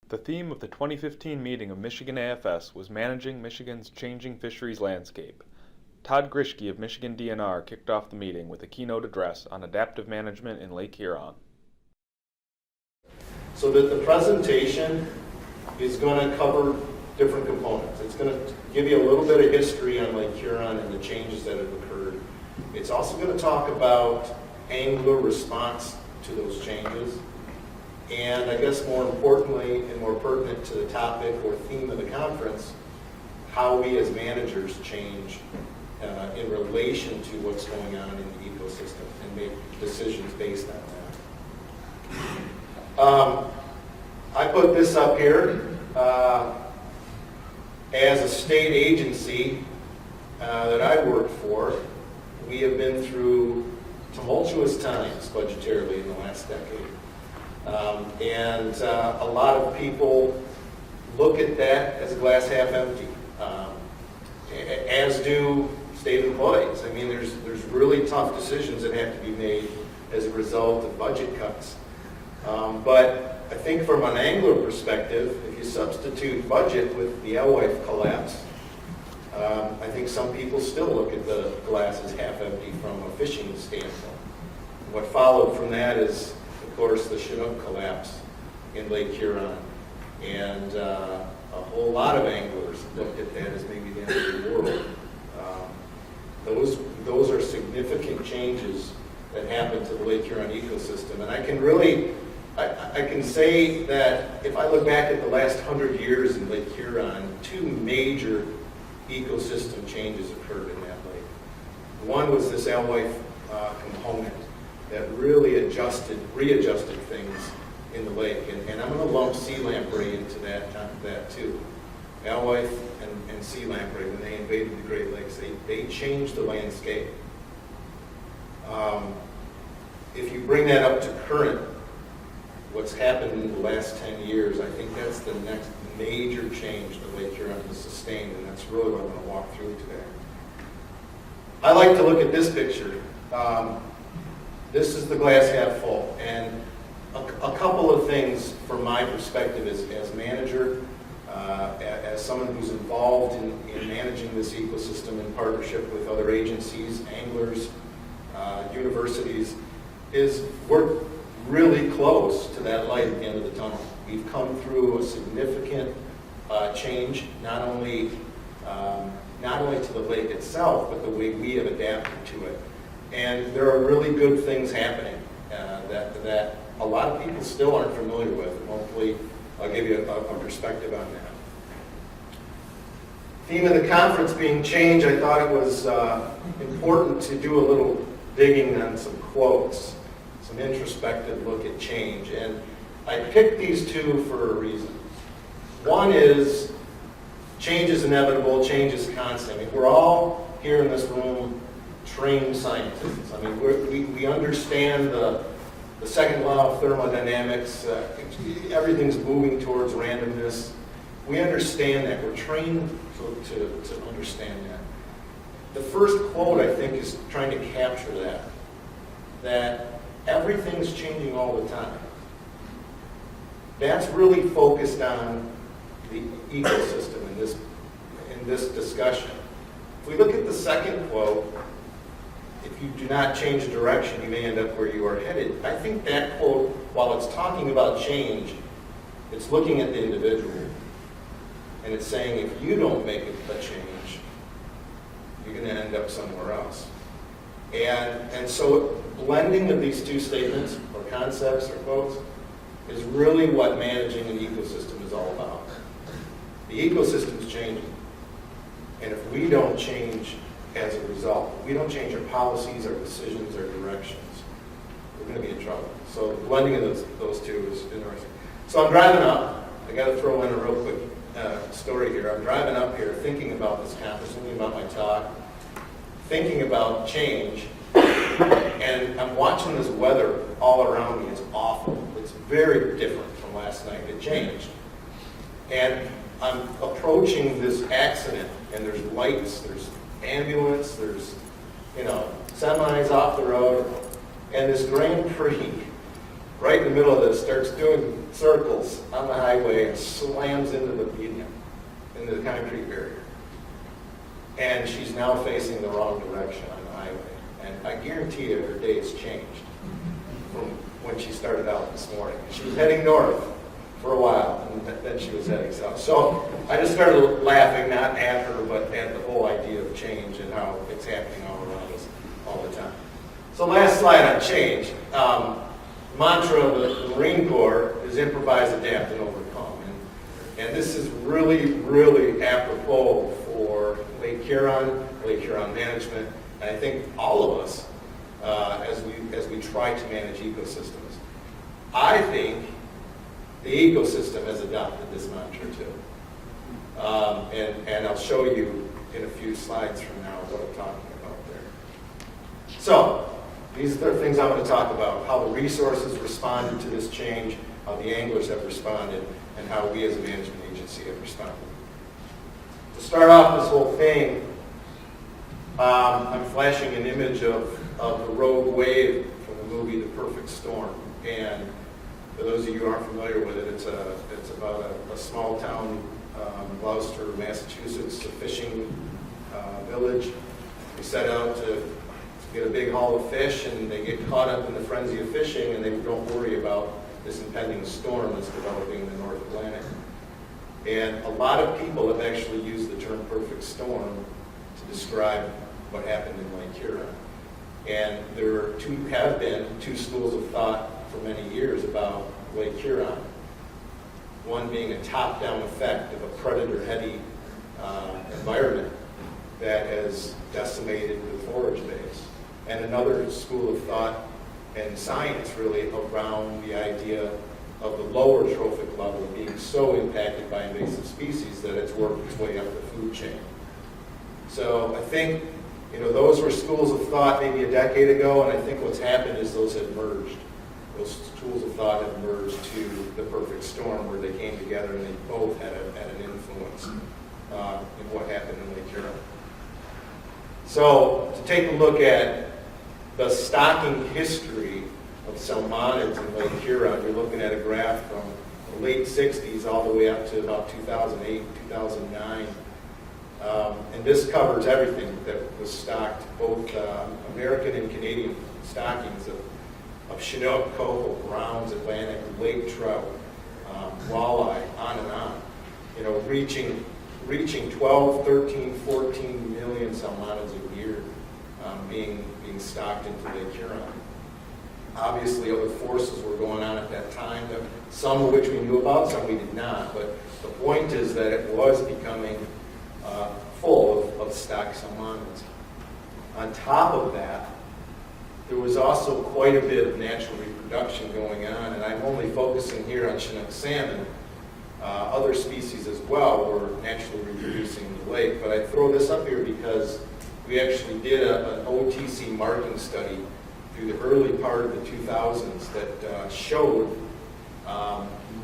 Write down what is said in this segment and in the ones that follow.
The theme of the 2015 meeting of Michigan AFS was Managing Michigan's Changing Fisheries Landscape. Todd Grischke of Michigan DNR kicked off the meeting with a keynote address on adaptive management in Lake Huron. So that the presentation is going to cover different components. It's going to give you a little bit of history on Lake Huron and the changes that have occurred. It's also going to talk about angler response to those changes. And I guess more importantly and more pertinent to the topic or theme of the conference, how we as managers change in relation to what's going on in the ecosystem and make decisions based on that. I put this up here as a state agency that I work for. We have been through tumultuous times budgetarily in the last decade. And a lot of people look at that as a glass half empty, as do state employees. I mean, there's really tough decisions that have to be made as a result of budget cuts. But I think from an angler perspective, if you substitute budget with the alewife collapse, I think some people still look at the glass as half empty from a fishing standpoint. What followed from that is, of course, the Chinook collapse in Lake Huron. And a whole lot of anglers looked at that as maybe the end of the world. Those are significant changes that happen to the Lake Huron ecosystem. And I can say that if I look back at the last 100 years in Lake Huron, two major ecosystem changes occurred in that lake. One was this alewife component that really readjusted things in the lake. And I'm going to lump sea lamprey into that too. Alewife and sea lamprey, when they invaded the Great Lakes, they changed the landscape. If you bring that up to current, what's happened in the last 10 years, I think that's the next major change that Lake Huron has sustained, and that's really what I'm going to walk through today. I like to look at this picture. This is the glass half full, and a couple of things from my perspective as manager, as someone who's involved in managing this ecosystem in partnership with other agencies, anglers, universities, is we're really close to that light at the end of the tunnel. We've come through a significant change, not only to the lake itself, but the way we have adapted to it. And there are really good things happening that a lot of people still aren't familiar with. And hopefully, I'll give you a perspective on that. Theme of the conference being change, I thought it was important to do a little digging on some quotes, some introspective look at change. And I picked these two for a reason. One is, change is inevitable, change is constant. I mean, we're all here in this room trained scientists. I mean, we understand the second law of thermodynamics. Everything's moving towards randomness. We understand that. We're trained to understand that. The first quote, I think, is trying to capture that everything's changing all the time. That's really focused on the ecosystem in this discussion. If we look at the second quote, if you do not change direction, you may end up where you are headed. I think that quote, while it's talking about change, it's looking at the individual. And it's saying if you don't make a change, you're going to end up somewhere else. And so blending of these two statements or concepts or quotes is really what managing an ecosystem is all about. The ecosystem is changing. And if we don't change as a result, if we don't change our policies, our decisions, our directions, we're going to be in trouble. So the blending of those two is interesting. So I'm driving up. I got to throw in a real quick story here. I'm driving up here thinking about this conference, thinking about my talk, thinking about change, and I'm watching this weather all around me. It's awful. It's very different from last night. It changed. And I'm approaching this accident, and there's lights, there's ambulance, there's, semis off the road, and this Grand Prix right in the middle of this, starts doing circles on the highway and slams into the median, into the concrete barrier. And she's now facing the wrong direction on the highway. And I guarantee you her day's changed from when she started out this morning. She was heading north for a while, and then she was heading south. So I just started laughing, not at her, but at the whole idea of change and how it's happening all around us all the time. So last slide on change. Mantra of the Marine Corps is improvise, adapt, and overcome. And this is really, really apropos for Lake Huron management, and I think all of us as we try to manage ecosystems. I think the ecosystem has adopted this mantra too. And I'll show you in a few slides from now what I'm talking about there. So, these are the things I'm going to talk about, how the resources responded to this change, how the anglers have responded, and how we as a management agency have responded. To start off this whole thing, I'm flashing an image of the rogue wave from the movie The Perfect Storm. And for those of you who aren't familiar with it, it's about a small town, Gloucester, Massachusetts, a fishing village. They set out to get a big haul of fish, and they get caught up in the frenzy of fishing, and they don't worry about this impending storm that's developing in the North Atlantic. And a lot of people have actually used the term perfect storm to describe what happened in Lake Huron. And there have been two schools of thought for many years about Lake Huron. One being a top-down effect of a predator-heavy environment that has decimated the forage base. And another school of thought and science really around the idea of the lower trophic level being so impacted by invasive species that it's worked its way up the food chain. So I think, those were schools of thought maybe a decade ago, and I think what's happened is those have merged. Those schools of thought have merged to the perfect storm where they came together and they both had an influence in what happened in Lake Huron. So to take a look at the stocking history of salmonids in Lake Huron, you're looking at a graph from the late 60s all the way up to about 2008, 2009. And this covers everything that was stocked, both American and Canadian stockings of Chinook, coho, browns, Atlantic, lake trout, walleye, on and on. Reaching 12, 13, 14 million salmonids a year being stocked into Lake Huron. Obviously, other forces were going on at that time, some of which we knew about, some we did not. But the point is that it was becoming full of stocked salmonids. On top of that, there was also quite a bit of natural reproduction going on, and I'm only focusing here on Chinook salmon. Other species as well were naturally reproducing in the lake, but I throw this up here because we actually did an OTC marking study through the early part of the 2000s that showed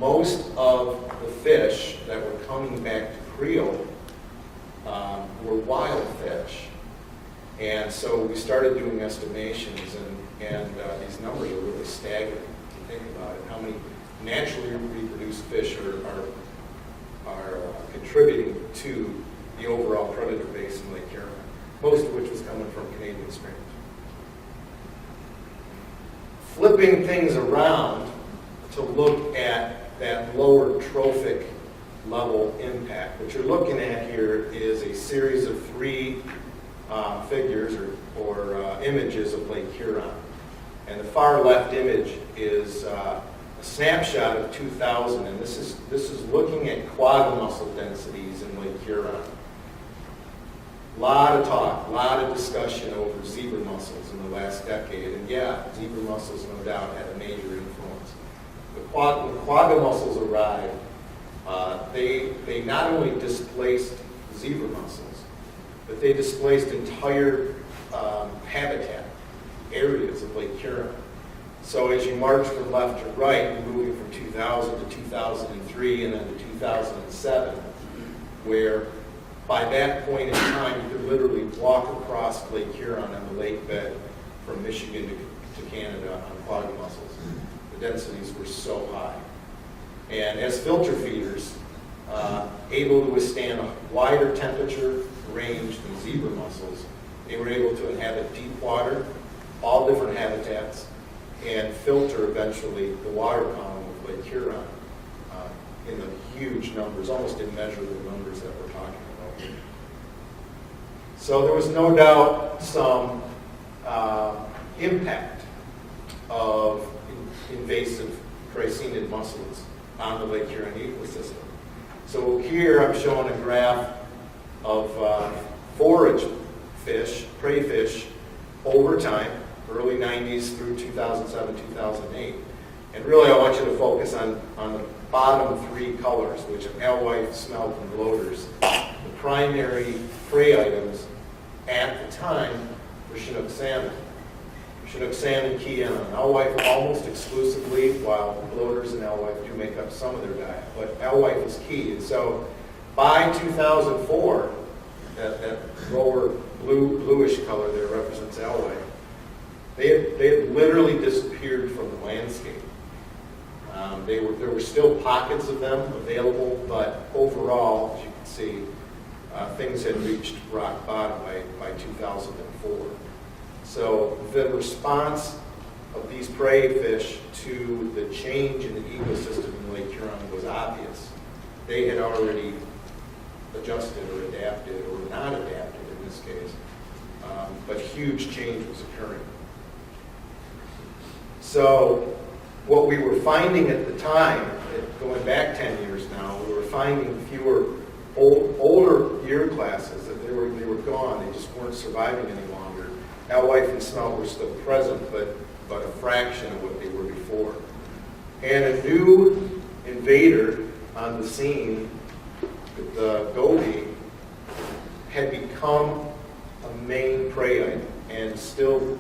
most of the fish that were coming back to creel were wild fish. And so we started doing estimations, and these numbers are really staggering if you think about it. How many naturally reproduced fish are contributing to the overall predator base in Lake Huron, most of which was coming from Canadian streams. Flipping things around to look at that lower trophic level impact. What you're looking at here is a series of three figures or images of Lake Huron. And the far left image is a snapshot of 2000, and this is looking at quagga mussel densities in Lake Huron. A lot of talk, a lot of discussion over zebra mussels in the last decade, and yeah, zebra mussels no doubt had a major influence. When quagga mussels arrived, they not only displaced zebra mussels, but they displaced entire habitat areas of Lake Huron. So as you march from left to right, you're moving from 2000 to 2003 and then to 2007, where by that point in time, you could literally walk across Lake Huron on the lake bed from Michigan to Canada on quagga mussels. The densities were so high. And as filter feeders, able to withstand a wider temperature range than zebra mussels, they were able to inhabit deep water, all different habitats, and filter eventually the water column of Lake Huron in the huge numbers, almost immeasurable numbers that we're talking about here. So there was no doubt some impact of invasive Preyfish mussels on the Lake Huron ecosystem. So here I'm showing a graph of forage fish, preyfish, over time, early 90s through 2007, 2008. And really I want you to focus on the bottom three colors, which are alewife, smelt, and bloaters. The primary prey items at the time were Chinook salmon. Chinook salmon key in on alewife almost exclusively, while bloaters and alewife do make up some of their diet. But alewife is key. And so by 2004, that lower bluish color there represents alewife. They had literally disappeared from the landscape. There were still pockets of them available, but overall, as you can see, things had reached rock bottom by 2004. So the response of these prey fish to the change in the ecosystem in Lake Huron was obvious. They had already adjusted or adapted, or not adapted in this case, but huge change was occurring. So what we were finding at the time, going back 10 years now, we were finding fewer older year classes, that they were gone, they just weren't surviving any longer. Alewife and smelt were still present, but a fraction of what they were before. And a new invader on the scene, the goby, had become a main prey item, and still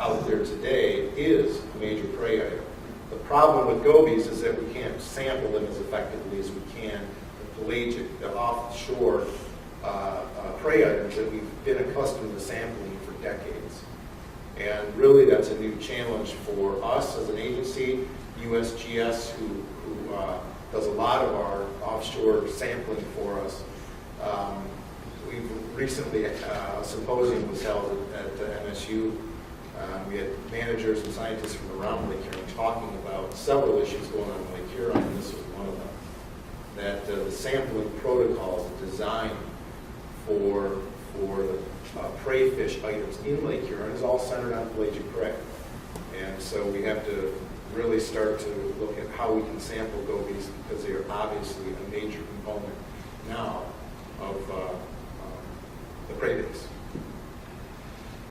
out there today is a major prey item. The problem with gobies is that we can't sample them as effectively as we can the pelagic, the offshore prey items that we've been accustomed to sampling for decades. And really that's a new challenge for us as an agency, USGS, who does a lot of our offshore sampling for us. We've recently, a symposium was held at MSU. We had managers and scientists from around Lake Huron talking about several issues going on in Lake Huron, and this was one of them. That the sampling protocols designed for the prey fish items in Lake Huron is all centered on pelagic prey. And so we have to really start to look at how we can sample gobies, because they are obviously a major component now of the prey base.